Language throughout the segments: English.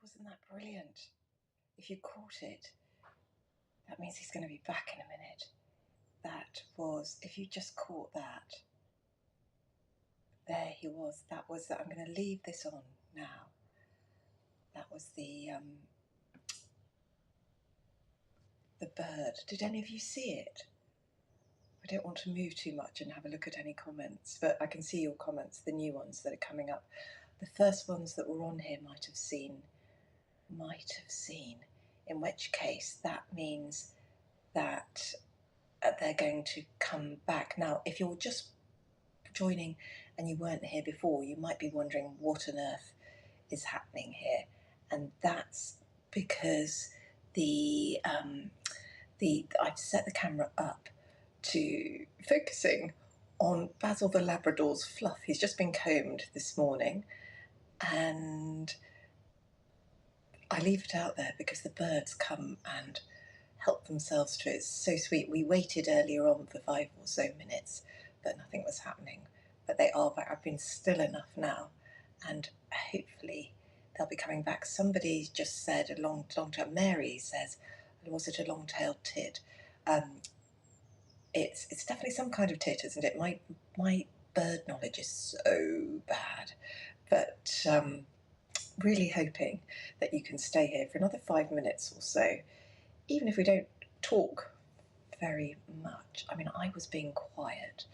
wasn't that brilliant? If you caught it, that means he's going to be back in a minute. That was, if you just caught that, there he was. That was that. I'm going to leave this on now. That was the bird. Did any of you see it? I don't want to move too much and have a look at any comments, but I can see your comments, the new ones that are coming up. The first ones that were on here might have seen, in which case that means that they're going to come back. Now, if you're just joining and you weren't here before, you might be wondering what on earth is happening here, and that's because I've set the camera up to focusing on Basil the Labrador's fluff. He's just been combed this morning, and I leave it out there because the birds come and help themselves to it. It's so sweet. We waited earlier on for 5 or so minutes, but nothing was happening. But they are back. I've been still enough now, and hopefully they'll be coming back. Somebody just said a long-tailed. Mary says, was it a long-tailed tit? It's definitely some kind of tit, isn't it? My bird knowledge is so bad, but really hoping that you can stay here for another 5 minutes or so, even if we don't talk very much. I mean, I was being quiet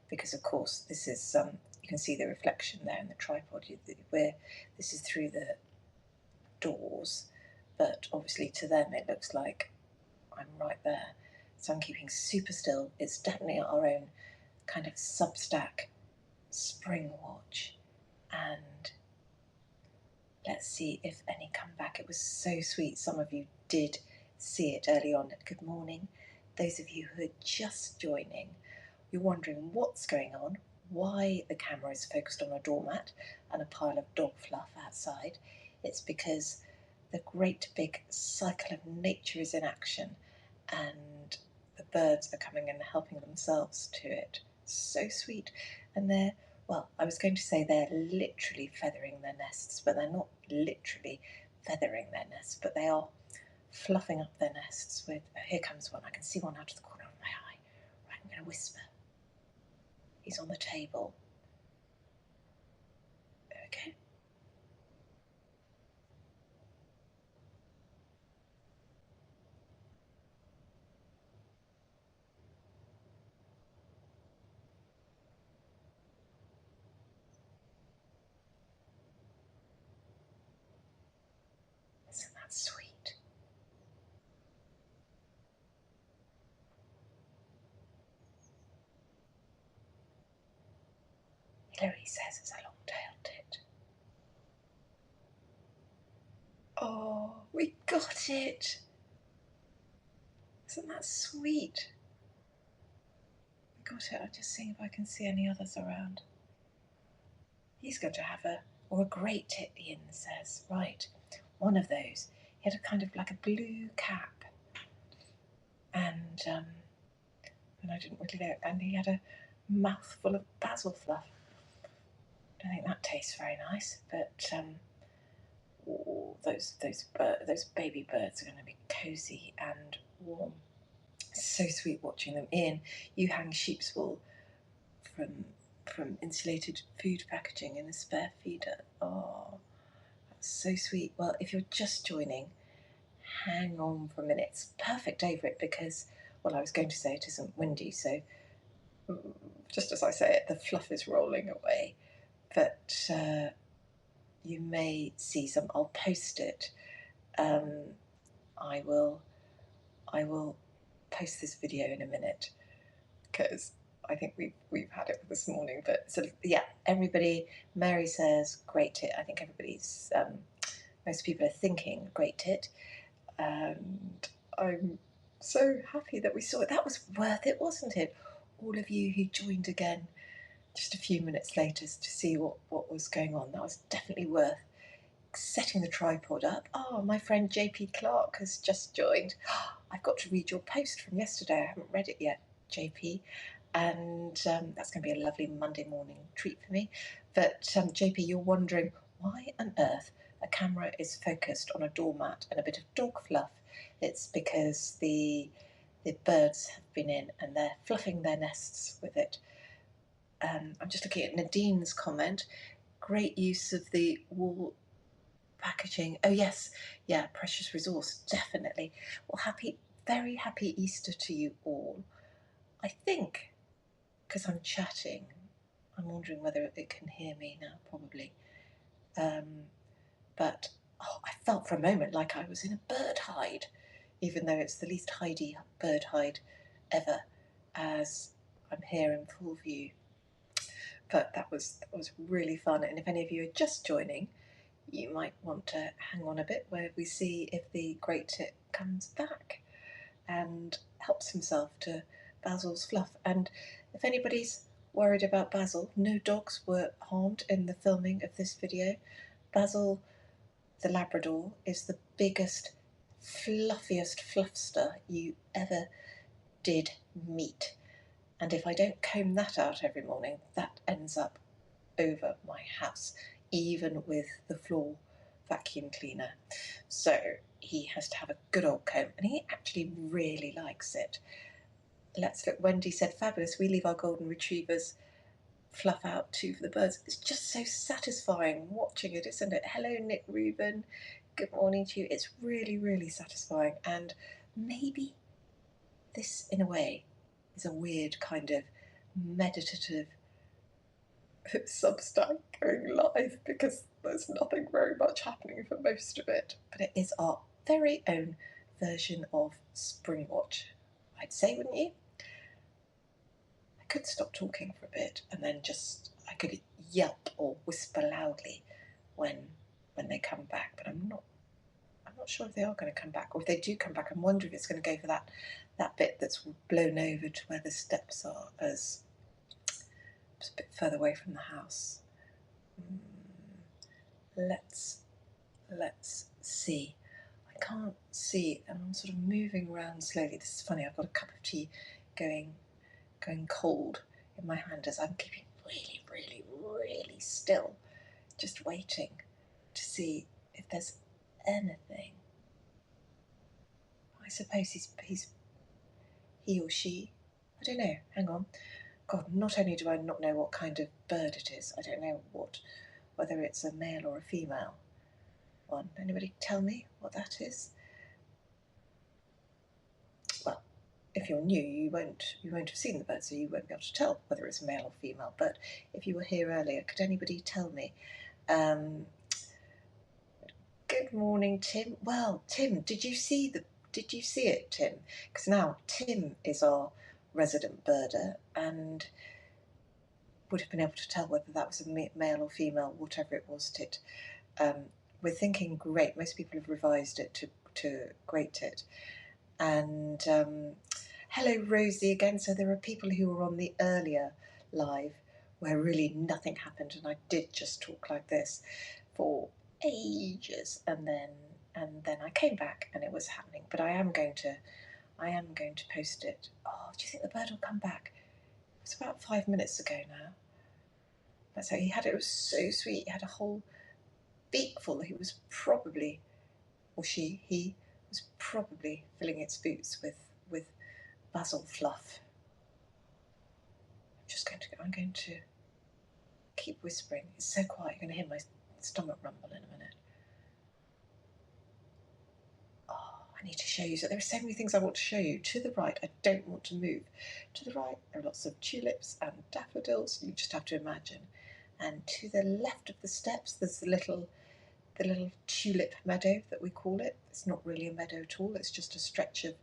because, of course, this is you can see the reflection there in the tripod. This is through the doors, but obviously to them it looks like I'm right there. So I'm keeping super still. It's definitely our own kind of Substack Springwatch, and let's see if any come back. It was so sweet. Some of you did see it early on. Good morning. Those of you who are just joining, you're wondering what's going on, why the camera is focused on a doormat and a pile of dog fluff outside. It's because the great big cycle of nature is in action, and the birds are coming and helping themselves to it. So sweet. And they're, well, I was going to say they're literally feathering their nests, but they're not literally feathering their nests, but they are fluffing up their nests with, here comes one. I can see one out of the corner of my eye. Right, I'm going to whisper. He's on the table. Okay. Isn't that sweet? Hilary says it's a long-tailed tit. Oh, we got it! Isn't that sweet? We got it. I'm just seeing if I can see any others around. He's going to have a great tit, Ian says. Right, one of those. He had a kind of like a blue cap, and I didn't really know, and he had a mouthful of basil fluff. I don't think that tastes very nice, but those baby birds are going to be cosy and warm. So sweet watching them. Ian, you hang sheep's wool from insulated food packaging in a spare feeder. Oh, that's so sweet. Well, if you're just joining, hang on for a minute. It's perfect over it because, well, I was going to say it isn't windy, so just as I say it, the fluff is rolling away. But you may see some. I'll post it. I will post this video in a minute because I think we've had it this morning. But sort of, yeah, everybody. Mary says great tit. I think everybody's most people are thinking great tit, and I'm so happy that we saw it. That was worth it, wasn't it? All of you who joined again just a few minutes later to see what was going on. That was definitely worth setting the tripod up. Oh, my friend JP Clark has just joined. I've got to read your post from yesterday. I haven't read it yet, JP. And that's going to be a lovely Monday morning treat for me. But JP, you're wondering why on earth a camera is focused on a doormat and a bit of dog fluff, it's because the birds have been in and they're fluffing their nests with it. I'm just looking at Nadine's comment. Great use of the wool packaging. Oh yes, yeah, precious resource, definitely. Well, very happy Easter to you all. I think, because I'm chatting, I'm wondering whether it can hear me now, probably. But I felt for a moment like I was in a bird hide, even though it's the least hidey bird hide ever, as I'm here in full view. But that was really fun, and if any of you are just joining, you might want to hang on a bit where we see if the great tit comes back and helps himself to Basil's fluff. And if anybody's worried about Basil, no dogs were harmed in the filming of this video. Basil, the Labrador, is the biggest, fluffiest fluffster you ever did meet. And if I don't comb that out every morning, that ends up over my house, even with the floor vacuum cleaner. So he has to have a good old comb, and he actually really likes it. Let's look. Wendy said, fabulous. We leave our golden retrievers fluff out too for the birds. It's just so satisfying watching it, isn't it? Hello, Nick Rubin. Good morning to you. It's really, really satisfying. And maybe this, in a way, is a weird kind of meditative Substack going live, because there's nothing very much happening for most of it. But it is our very own version of Springwatch, I'd say, wouldn't you? I could stop talking for a bit and then I could yelp or whisper loudly when they come back, but I'm not sure if they are going to come back, or if they do come back, I'm wondering if it's going to go for that bit that's blown over to where the steps are, as it's a bit further away from the house. Let's see. I can't see, and I'm sort of moving around slowly. This is funny. I've got a cup of tea going cold in my hand as I'm keeping really, really, really still, just waiting to see if there's anything. I suppose he or she. I don't know. Hang on. God, not only do I not know what kind of bird it is, I don't know whether it's a male or a female one. Anybody tell me what that is? Well, if you're new, you won't have seen the bird, so you won't be able to tell whether it's male or female. But if you were here earlier, could anybody tell me? Good morning, Tim. Well, Tim, did you see it, Tim? Because now Tim is our resident birder and would have been able to tell whether that was a male or female, whatever it was, tit. We're thinking great. Most people have revised it to great tit. And hello, Rosie, again. So there are people who were on the earlier live where really nothing happened, and I did just talk like this for ages, and then I came back and it was happening. But I am going to post it. Oh, do you think the bird will come back? It was about 5 minutes ago now. That's how he had it. It was so sweet. He had a whole beak full. He was probably, or he was probably filling its boots with basil fluff. I'm going to keep whispering. It's so quiet. You're going to hear my stomach rumble in a minute. Oh, I need to show you. So there are so many things I want to show you. To the right, I don't want to move. To the right, there are lots of tulips and daffodils. You just have to imagine. And to the left of the steps, there's the little tulip meadow that we call it. It's not really a meadow at all. It's just a stretch of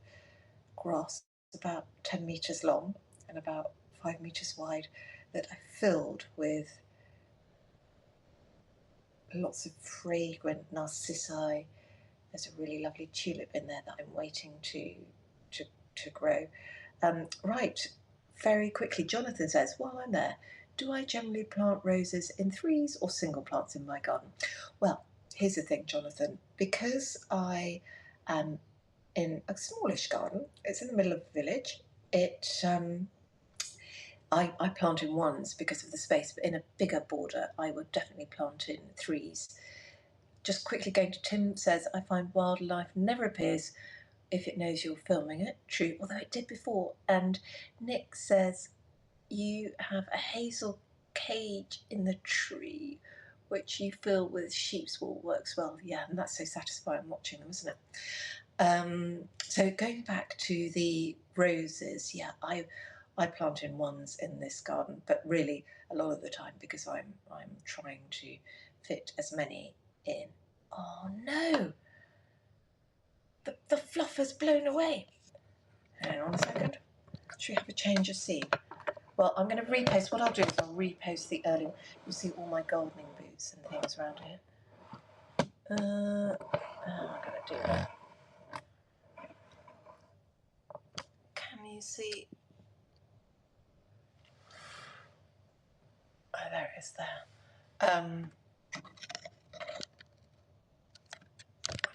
grass about 10 metres long and about 5 metres wide that I filled with lots of fragrant narcissi. There's a really lovely tulip in there that I'm waiting to grow. Right, very quickly, Jonathan says, while I'm there, do I generally plant roses in threes or single plants in my garden? Well, here's the thing, Jonathan. Because I am in a smallish garden, it's in the middle of the village, I plant in ones because of the space, but in a bigger border I would definitely plant in threes. just quickly going to Tim says, I find wildlife never appears if it knows you're filming it. True, although it did before. And Nick says, you have a hazel cage in the tree which you fill with sheep's wool. Works well. Yeah, and that's so satisfying watching them, isn't it? So going back to the roses, yeah, I plant in ones in this garden, but really a lot of the time because I'm trying to fit as many in. Oh no, the fluff has blown away. Hang on a second. Should we have a change of scene? Well, I'm going to repost. What I'll do is I'll repost the early. You see all my gardening boots and things around here. I'm going to do that. Can you see? Oh, there it is there. I'm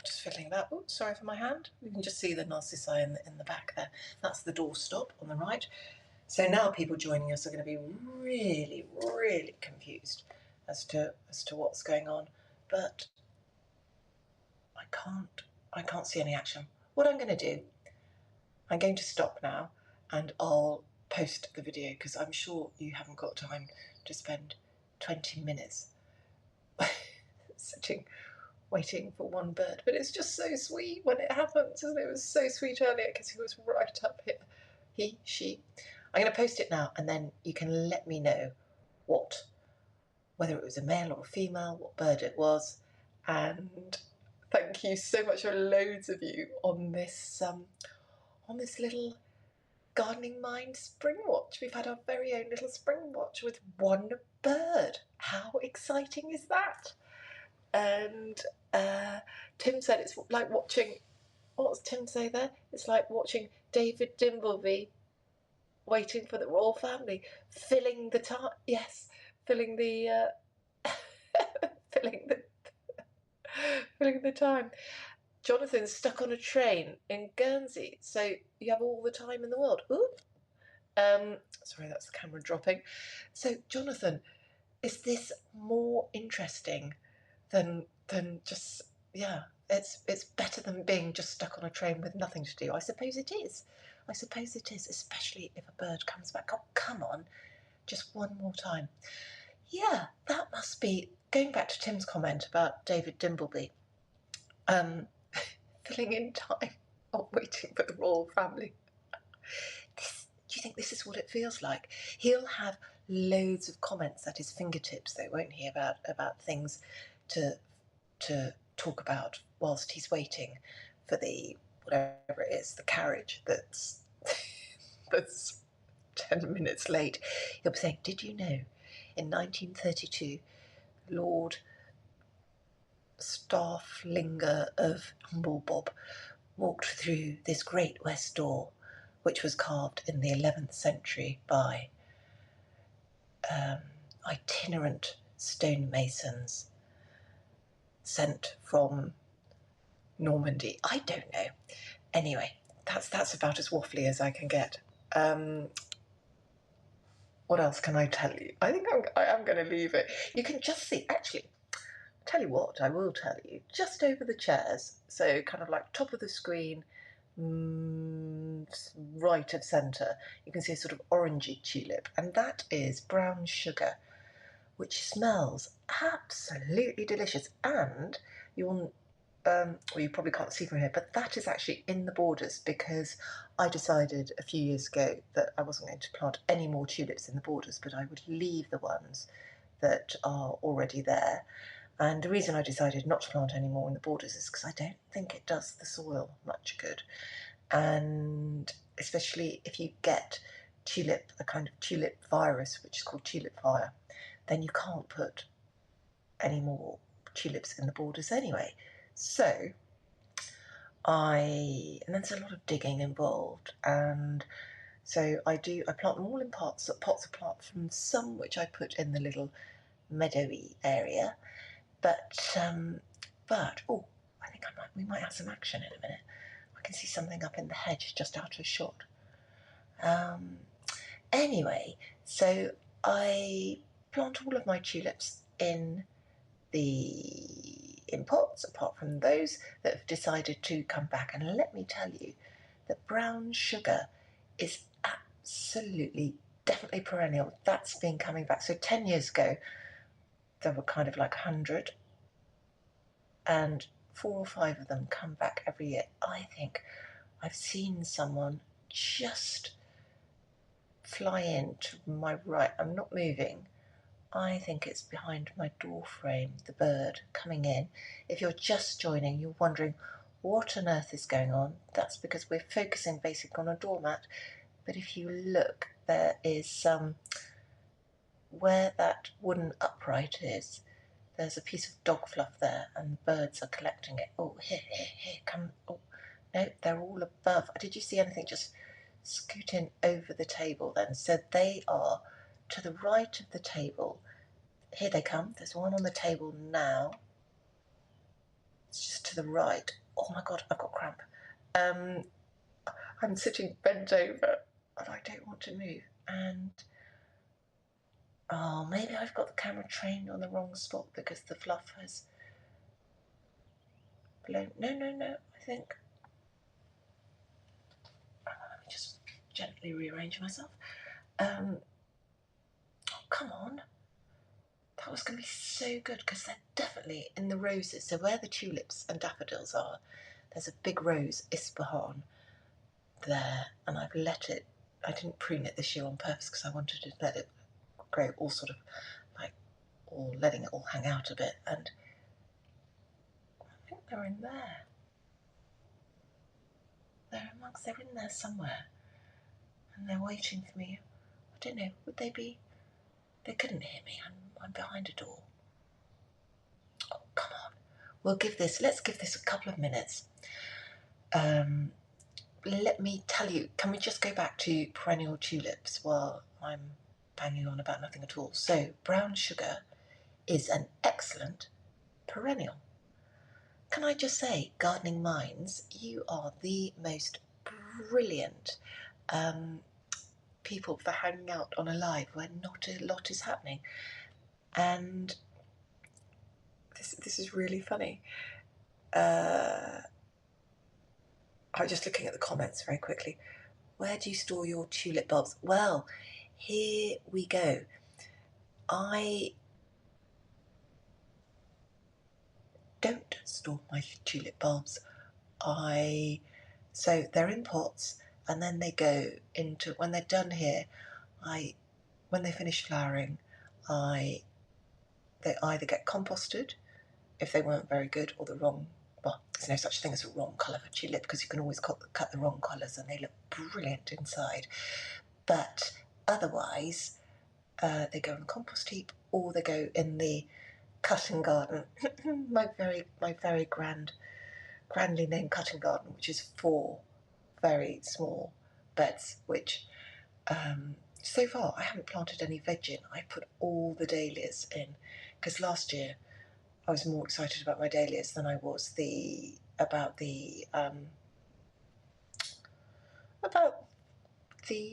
just fiddling that. Oh, sorry for my hand. You can just see the narcissi in the back there. That's the doorstop on the right. So now people joining us are going to be really, really confused as to what's going on. But I can't see any action. What I'm going to do, I'm going to stop now and I'll post the video because I'm sure you haven't got time to spend 20 minutes sitting waiting for one bird. But it's just so sweet when it happens, isn't it? It was so sweet earlier because he was right up here. He, she. I'm going to post it now and then you can let me know whether it was a male or a female, what bird it was. And thank you so much for loads of you on this little Gardening Mind Springwatch. We've had our very own little Springwatch with one bird. How exciting is that? And Tim said it's like watching, what's Tim say there? It's like watching David Dimbleby waiting for the royal family, filling the time. Yes, filling the filling the time. Jonathan's stuck on a train in Guernsey, so you have all the time in the world. Ooh. Sorry, that's the camera dropping. So, Jonathan, is this more interesting than just, yeah, it's better than being just stuck on a train with nothing to do? I suppose it is. I suppose it is, especially if a bird comes back. Oh, come on, just one more time. Yeah, that must be, going back to Tim's comment about David Dimbleby, filling in time or waiting for the royal family. Do you think this is what it feels like? He'll have loads of comments at his fingertips, though, won't he, about things to talk about whilst he's waiting for the, whatever it is, the carriage that's that's 10 minutes late. He'll be saying, did you know in 1932 Lord Starflinger of Humblebob walked through this great west door, which was carved in the 11th century by itinerant stonemasons sent from Normandy. I don't know. Anyway, that's about as waffly as I can get. What else can I tell you? I think I am going to leave it. You can just see, actually, tell you what, I will tell you, just over the chairs, so kind of like top of the screen, right of centre, you can see a sort of orangey tulip, and that is brown sugar, which smells absolutely delicious. And you'll, well, you probably can't see from here, but that is actually in the borders because I decided a few years ago that I wasn't going to plant any more tulips in the borders, but I would leave the ones that are already there. And the reason I decided not to plant any more in the borders is because I don't think it does the soil much good. And especially if you get a kind of tulip virus, which is called tulip fire, then you can't put any more tulips in the borders anyway. So and there's a lot of digging involved, and so I plant them all in pots apart from some which I put in the little meadowy area. But oh, I think we might have some action in a minute. I can see something up in the hedge just out of shot. Anyway, so I plant all of my tulips in the in pots, apart from those that have decided to come back. And let me tell you that brown sugar is absolutely, definitely perennial. That's been coming back. So 10 years ago, there were kind of like 100, and 4 or 5 of them come back every year. I think I've seen someone just fly in to my right. I'm not moving. I think it's behind my door frame, the bird coming in. If you're just joining, you're wondering what on earth is going on. That's because we're focusing basically on a doormat. But if you look, there is where that wooden upright is, there's a piece of dog fluff there, and birds are collecting it. Oh, here, come. Oh, no, they're all above. Did you see anything just scooting over the table then? So they are to the right of the table. Here they come. There's one on the table now. It's just to the right. Oh my God, I've got cramp. I'm sitting bent over and I don't want to move. And oh, maybe I've got the camera trained on the wrong spot because the fluff has blown. No, I think. Let me just gently rearrange myself. Oh, come on. That was going to be so good because they're definitely in the roses. So where the tulips and daffodils are, there's a big rose, Ispahan, there. And I've let it, I didn't prune it this year on purpose because I wanted to let it grow all sort of like, or letting it all hang out a bit. And I think they're in there. They're in there somewhere. And they're waiting for me. I don't know, would they be? They couldn't hear me. I'm behind a door. Oh, come on. Let's give this a couple of minutes. Let me tell you, can we just go back to perennial tulips while I'm banging on about nothing at all? So, brown sugar is an excellent perennial. Can I just say, Gardening Minds, you are the most brilliant people for hanging out on a live where not a lot is happening. And this is really funny. I'm just looking at the comments very quickly. Where do you store your tulip bulbs? Well, here we go. I don't store my tulip bulbs. So they're in pots, and then they go into, when they're done here, when they finish flowering, they either get composted if they weren't very good, or the wrong. Well, there's no such thing as a wrong colour for tulip because you can always cut the wrong colours and they look brilliant inside. But otherwise, they go in the compost heap or they go in the cutting garden. my very grandly named cutting garden, which is 4 very small beds, which so far I haven't planted any veg in. I put all the dahlias in because last year I was more excited about my dahlias than I was about the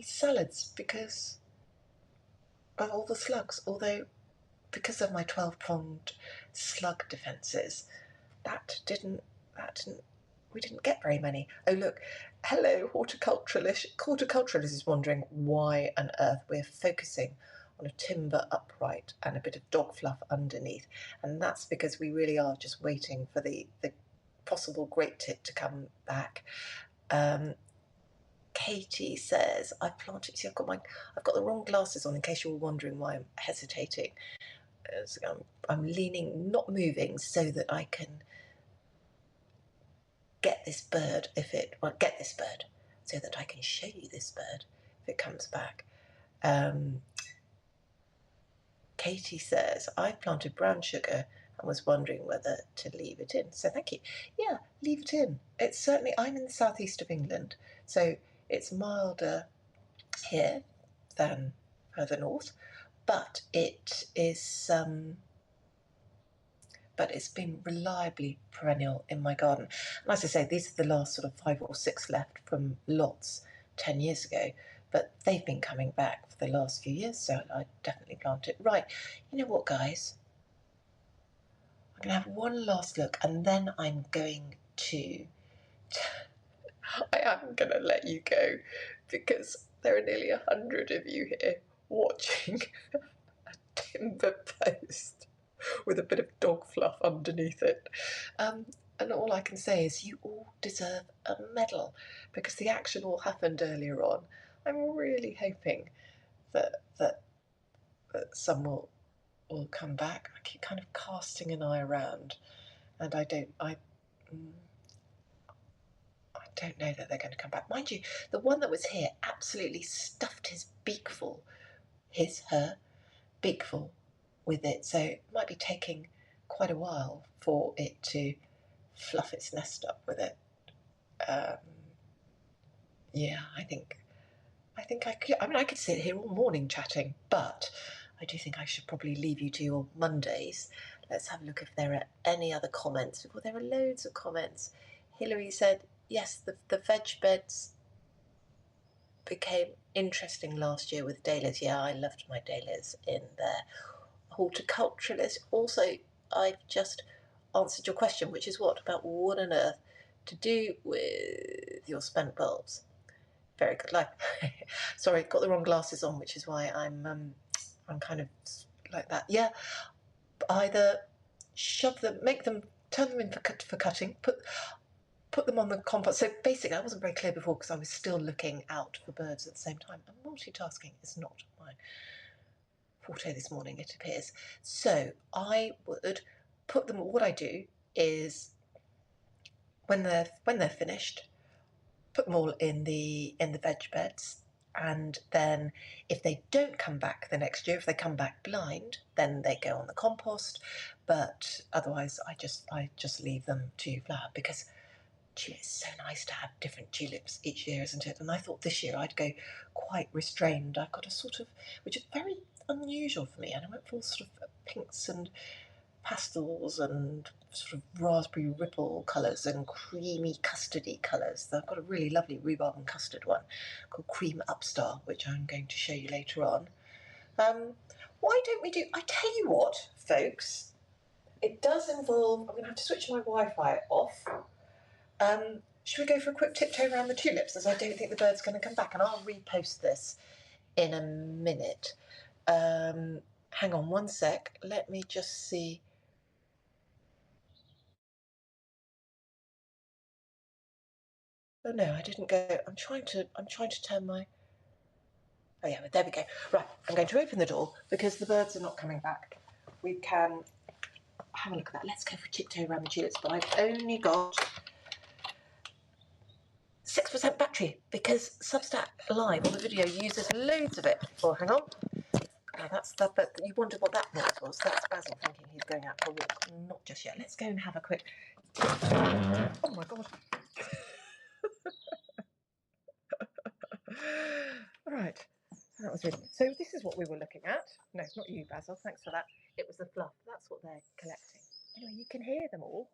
salads because of all the slugs. Although because of my 12-pronged slug defences, we didn't get very many. Oh look, hello horticulturalist. Horticulturalist is wondering why on earth we're focusing on a timber upright and a bit of dog fluff underneath, and that's because we really are just waiting for the possible grape tit to come back. Katie says, I've planted. See, I've got the wrong glasses on in case you were wondering why I'm hesitating. I'm leaning, not moving, so that I can get this bird so that I can show you this bird if it comes back. Katie says, I've planted brown sugar and was wondering whether to leave it in. So thank you. Yeah, leave it in. It's certainly, I'm in the southeast of England, so it's milder here than further north, but it is but it's been reliably perennial in my garden. And as I say, these are the last sort of 5 or 6 left from lots 10 years ago, but they've been coming back for the last few years, so I definitely plant it. Right, you know what, guys? going to have one last look, and then I'm going to... I am going to let you go, because there are nearly 100 of you here watching a timber post with a bit of dog fluff underneath it. And all I can say is you all deserve a medal, because the action all happened earlier on. I'm really hoping that some will come back. I keep kind of casting an eye around, and I don't know that they're going to come back. Mind you, the one that was here absolutely stuffed his beakful, her beakful with it, so it might be taking quite a while for it to fluff its nest up with it. Yeah, I think I could. I mean, I could sit here all morning chatting, but I do think I should probably leave you to your Mondays. Let's have a look if there are any other comments. Well, there are loads of comments. Hilary said, yes, the veg beds became interesting last year with dahlias. Yeah, I loved my dahlias in there. Horticulturalist. Also, I've just answered your question, which is what on earth to do with your spent bulbs? Very good life. Sorry, got the wrong glasses on, which is why I'm kind of like that. Yeah, either shove them, make them, turn them in for cutting, put them on the compost. So basically, I wasn't very clear before because I was still looking out for birds at the same time. And multitasking is not my forte this morning, it appears. So I would put them. What I do is when they're finished, put them all in the veg beds, and then if they don't come back the next year, if they come back blind, then they go on the compost. But otherwise, I just leave them to flower, because it's so nice to have different tulips each year, isn't it? And I thought this year I'd go quite restrained. I've got a sort of, which is very unusual for me, and I went for all sort of pinks and pastels and sort of raspberry ripple colours and creamy custardy colours. I've got a really lovely rhubarb and custard one called Cream Upstar, which I'm going to show you later on. Why don't we do... I tell you what, folks, it does involve... I'm going to have to switch my Wi-Fi off. Should we go for a quick tiptoe around the tulips, as I don't think the bird's going to come back, and I'll repost this in a minute. Hang on one sec. Let me just see... Oh no, I didn't go. I'm trying to turn my... Oh yeah, there we go. Right, I'm going to open the door because the birds are not coming back. We can have a look at that. Let's go for a tiptoe around the tulips, but I've only got 6% battery because Substack Live on the video uses loads of it. Oh, hang on. Now that's that, but you wondered what that noise was. That's Basil thinking he's going out for a walk. Not just yet. Let's go and have a quick... Oh my God. Right, that was it. So this is what we were looking at. No, it's not you, Basil. Thanks for that. It was the fluff. That's what they're collecting. Anyway, you can hear them all.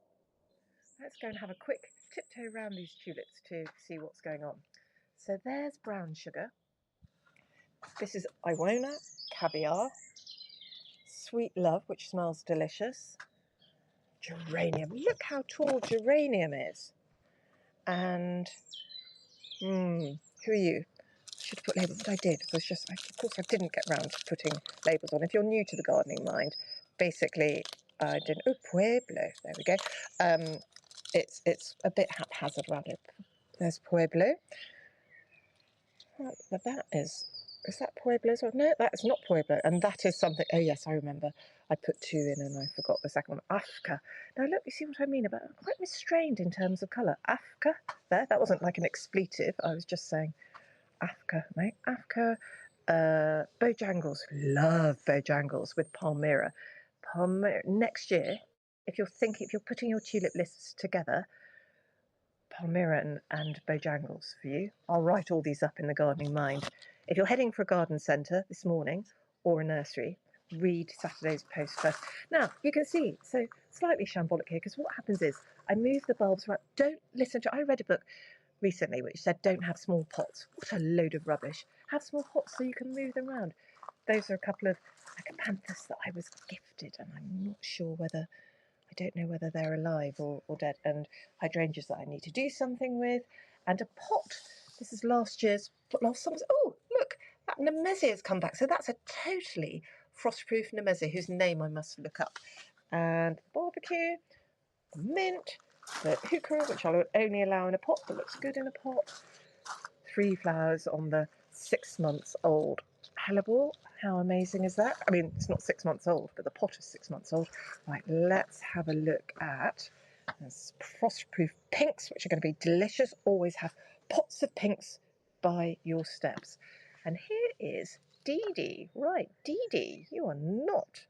Let's go and have a quick tiptoe around these tulips to see what's going on. So there's brown sugar. This is Iwona, caviar, sweet love, which smells delicious. Geranium. Look how tall geranium is. And who are you? I should have put labels, but I did. It was just, of course, I didn't get round to putting labels on. If you're new to the gardening mind, basically, I didn't. Oh, Pueblo. There we go. It's a bit haphazard around it. There's Pueblo. But that is that Pueblo as well? No, that is not Pueblo. And that is something. Oh yes, I remember. I put 2 in and I forgot the second one. Afka. Now look, you see what I mean about quite restrained in terms of colour. Afka. There, that wasn't like an expletive. I was just saying. Afka, right? Afka, Bojangles, love Bojangles with Palmyra. Next year, if you're putting your tulip lists together, Palmyra and Bojangles for you. I'll write all these up in the gardening mind. If you're heading for a garden centre this morning or a nursery, read Saturday's post first. Now, you can see, so slightly shambolic here, because what happens is I move the bulbs around. Don't listen to... I read a book recently which said don't have small pots. What a load of rubbish. Have small pots so you can move them around. Those are a couple of acanthus that I was gifted, and I'm not sure whether... I don't know whether they're alive or dead, and hydrangeas that I need to do something with, and a pot. This is last summer's. Oh, look, that Nemesia has come back. So that's a totally frost-proof Nemesia, whose name I must look up. And barbecue, mint, the heuchera, which I would only allow in a pot, but looks good in a pot. 3 flowers on the 6 months old hellebore. How amazing is that? I mean, it's not 6 months old, but the pot is 6 months old. Right, let's have a look at there's frost-proof pinks, which are going to be delicious. Always have pots of pinks by your steps. And here is Dee Dee. Right, Dee Dee, you are not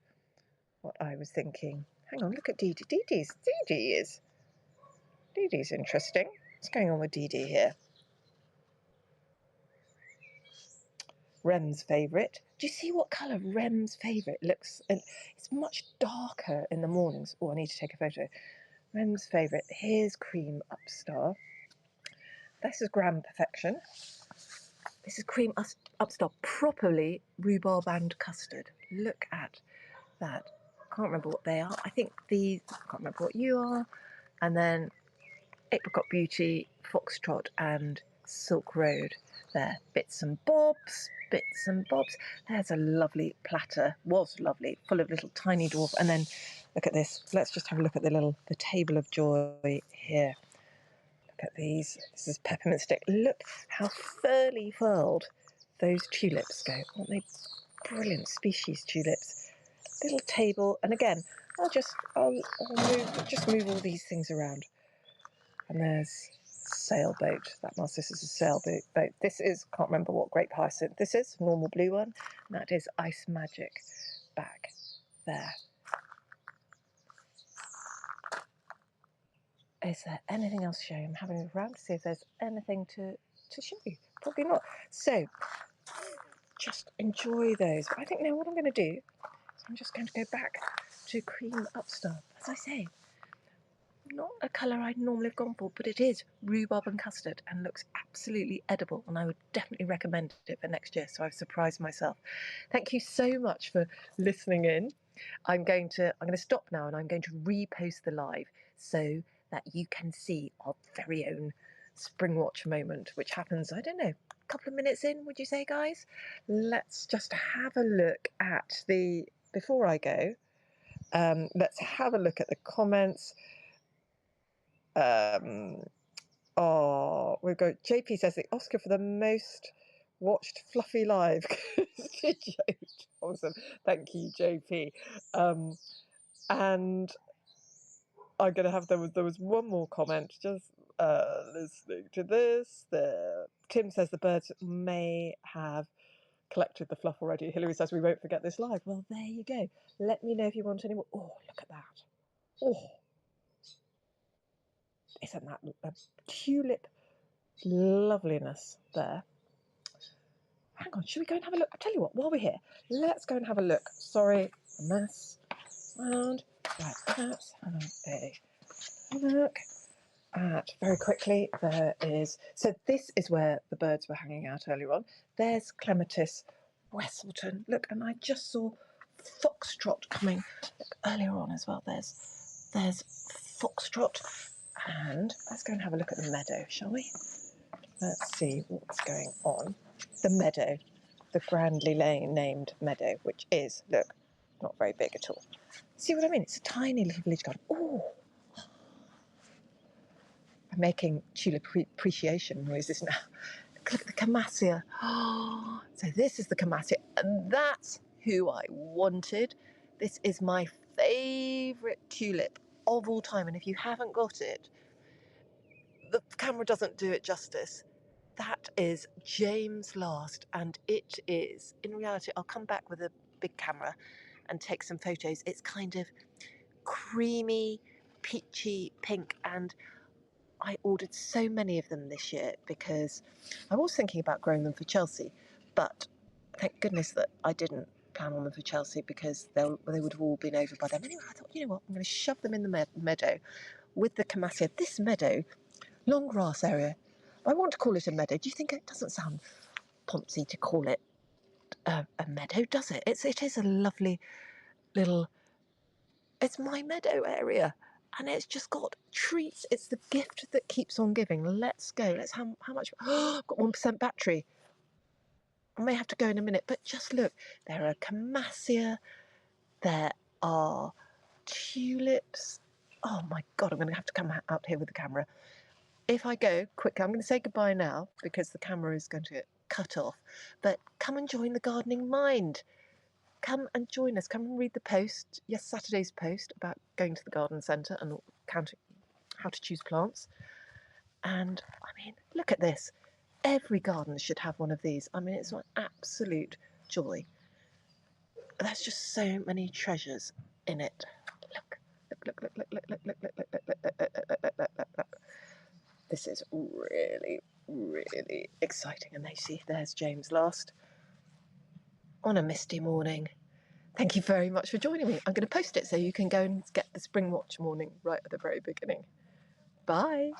what I was thinking. Hang on, look at Dee Dee. Dee Dee's interesting. What's going on with Dee Dee here? Rem's favourite. Do you see what colour Rem's favourite looks? And it's much darker in the mornings. Oh, I need to take a photo. Rem's favourite. Here's Cream Upstar. This is Grand Perfection. This is Cream Upstar, properly rhubarb and custard. Look at that. Can't remember what they are. I think these, I can't remember what you are. And then Apricot Beauty, Foxtrot and Silk Road there. Bits and bobs. There's a lovely platter, was lovely, full of little tiny dwarf. And then look at this. Let's just have a look at the table of joy here. Look at these. This is peppermint stick. Look how furled those tulips go. Aren't they brilliant species tulips? Little table, and again, I'll move all these things around. And there's sailboat. This is a sailboat. This is, can't remember what grape hyacinth this is, normal blue one. And that is Ice Magic back there. Is there anything else to show you? I'm having a look around to see if there's anything to show you. Probably not. So just enjoy those. But I think now what I'm going to do is I'm just going to go back to Cream Upstar. As I say, not a colour I'd normally have gone for, but it is rhubarb and custard and looks absolutely edible, and I would definitely recommend it for next year, so I've surprised myself. Thank you so much for listening in. I'm going to stop now, and I'm going to repost the live so that you can see our very own Springwatch moment, which happens, I don't know, a couple of minutes in, would you say, guys? Let's just have a look at before I go, let's have a look at the comments. We've got JP says the Oscar for the most watched fluffy live. Awesome, thank you, JP. And I'm gonna have there was one more comment. Just listening to this, Tim says the birds may have collected the fluff already. Hilary says we won't forget this live. Well, there you go. Let me know if you want any more. Oh, look at that. Oh. Isn't that a tulip loveliness there? Hang on, should we go and have a look? I'll tell you what, while we're here, let's go and have a look. Sorry, a mess. Round. Right, let's have a look at, very quickly, there is, so this is where the birds were hanging out earlier on. There's Clematis Westleton. Look, and I just saw Foxtrot coming earlier on as well. There's Foxtrot. And let's go and have a look at the meadow, shall we? Let's see what's going on. The meadow, the grandly named meadow, which is, look, not very big at all. See what I mean? It's a tiny little village garden. Oh, I'm making tulip appreciation noises now. Look at the Camassia. Oh, so this is the Camassia, and that's who I wanted. This is my favourite tulip of all time, and if you haven't got it, the camera doesn't do it justice. That is James Last, and it is, in reality, I'll come back with a big camera and take some photos. It's kind of creamy, peachy pink, and I ordered so many of them this year because I was thinking about growing them for Chelsea, but thank goodness that I didn't plan on them for Chelsea because they would have all been over by then. Anyway, I thought, you know what, I'm going to shove them in the meadow with the Camassia. This meadow, long grass area, I want to call it a meadow. Do you think it doesn't sound poncy to call it a meadow, does it? It is a lovely little It's my meadow area. And it's just got treats. It's the gift that keeps on giving. Let's go. Let's how much? I've got 1% battery. I may have to go in a minute, but just look. There are camassia. There are tulips. Oh my God, I'm going to have to come out here with the camera. If I go quickly, I'm going to say goodbye now because the camera is going to get cut off. But come and join the Gardening Mind. Come and join us. Come and read the post. Yes, Saturday's post about going to the garden centre and counting how to choose plants. And I mean, look at this. Every garden should have one of these. I mean, it's an absolute joy. There's just so many treasures in it. Look, look, look, look, look, look, look, look, look, look, look, look, look, look, look, look, look, look. This is really, really exciting. And there's James last on a misty morning. Thank you very much for joining me. I'm going to post it so you can go and get the Springwatch morning right at the very beginning. Bye.